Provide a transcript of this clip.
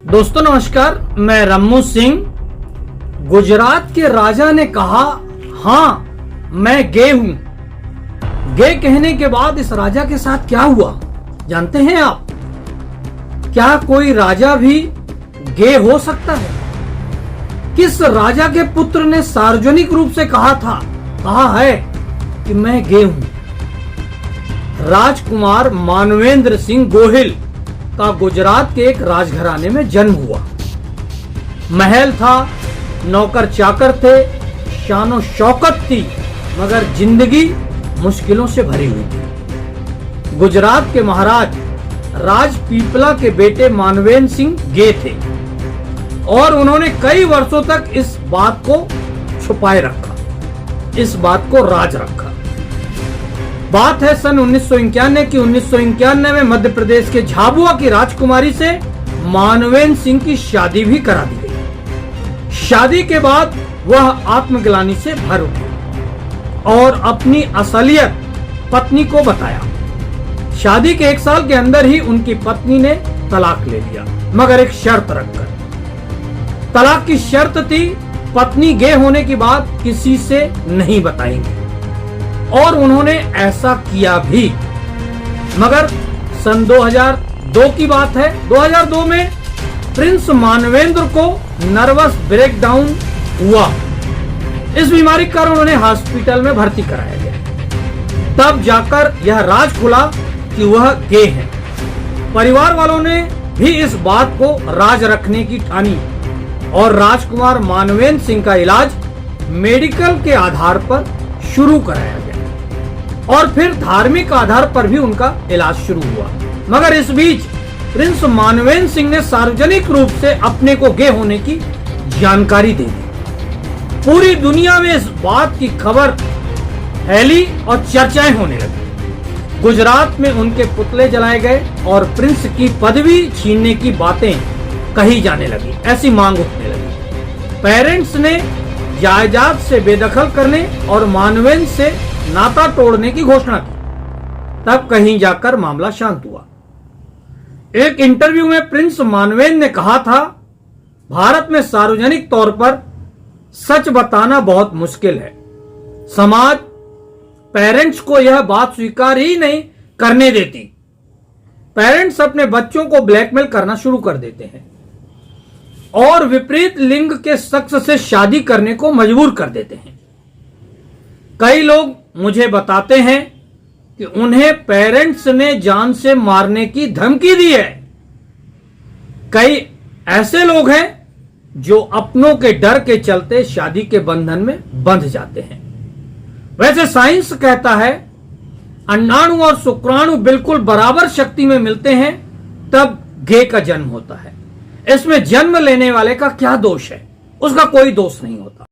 दोस्तों नमस्कार, मैं रम्मू सिंह। गुजरात के राजा ने कहा, हाँ मैं गे हूं। गे कहने के बाद इस राजा के साथ क्या हुआ जानते हैं आप? क्या कोई राजा भी गे हो सकता है? किस राजा के पुत्र ने सार्वजनिक रूप से कहा है कि मैं गे हूं? राजकुमार मानवेंद्र सिंह गोहिल का गुजरात के एक राजघराने में जन्म हुआ। महल था, नौकर चाकर थे, शानो शौकत थी, मगर जिंदगी मुश्किलों से भरी हुई थी। गुजरात के महाराज राजपीपला के बेटे मानवेंद्र सिंह गे थे और उन्होंने कई वर्षों तक इस बात को छुपाए रखा, इस बात को राज रखा। बात है सन 1991 की। 1991 में मध्य प्रदेश के झाबुआ की राजकुमारी से मानवेंद्र सिंह की शादी भी करा दी गई। शादी के बाद वह आत्मग्लानि से भर उठी और अपनी असलियत पत्नी को बताया। शादी के 1 साल के अंदर ही उनकी पत्नी ने तलाक ले लिया, मगर एक शर्त रखकर। तलाक की शर्त थी, पत्नी गे होने की बात किसी से नहीं बताएंगे, और उन्होंने ऐसा किया भी। मगर सन 2002 की बात है। 2002 में प्रिंस मानवेंद्र को नर्वस ब्रेकडाउन हुआ। इस बीमारी के कारण उन्हें हॉस्पिटल में भर्ती कराया गया। तब जाकर यह राज खुला कि वह गे हैं। परिवार वालों ने भी इस बात को राज रखने की ठानी और राजकुमार मानवेंद्र सिंह का इलाज मेडिकल के आधार पर शुरू कराया गया और फिर धार्मिक आधार पर भी उनका इलाज शुरू हुआ। मगर इस बीच प्रिंस मानवेंद्र सिंह ने सार्वजनिक रूप से अपने को गे होने की जानकारी दे दी। पूरी दुनिया में इस बात की खबर फैली और चर्चाएं होने लगी। गुजरात में उनके पुतले जलाए गए और प्रिंस की पदवी छीनने की बातें कही जाने लगी, ऐसी मांग उठने लगी। पेरेंट्स ने जायदाद से बेदखल करने और मानवेंद्र से नाता तोड़ने की घोषणा की। तब कहीं जाकर मामला शांत हुआ। एक इंटरव्यू में प्रिंस मानवेंद्र ने कहा था, भारत में सार्वजनिक तौर पर सच बताना बहुत मुश्किल है। समाज पेरेंट्स को यह बात स्वीकार ही नहीं करने देती। पेरेंट्स अपने बच्चों को ब्लैकमेल करना शुरू कर देते हैं और विपरीत लिंग के शख्स से शादी करने को मजबूर कर देते हैं। कई लोग मुझे बताते हैं कि उन्हें पेरेंट्स ने जान से मारने की धमकी दी है। कई ऐसे लोग हैं जो अपनों के डर के चलते शादी के बंधन में बंध जाते हैं। वैसे साइंस कहता है, अंडाणु और शुक्राणु बिल्कुल बराबर शक्ति में मिलते हैं तब गे का जन्म होता है। इसमें जन्म लेने वाले का क्या दोष है? उसका कोई दोष नहीं होता।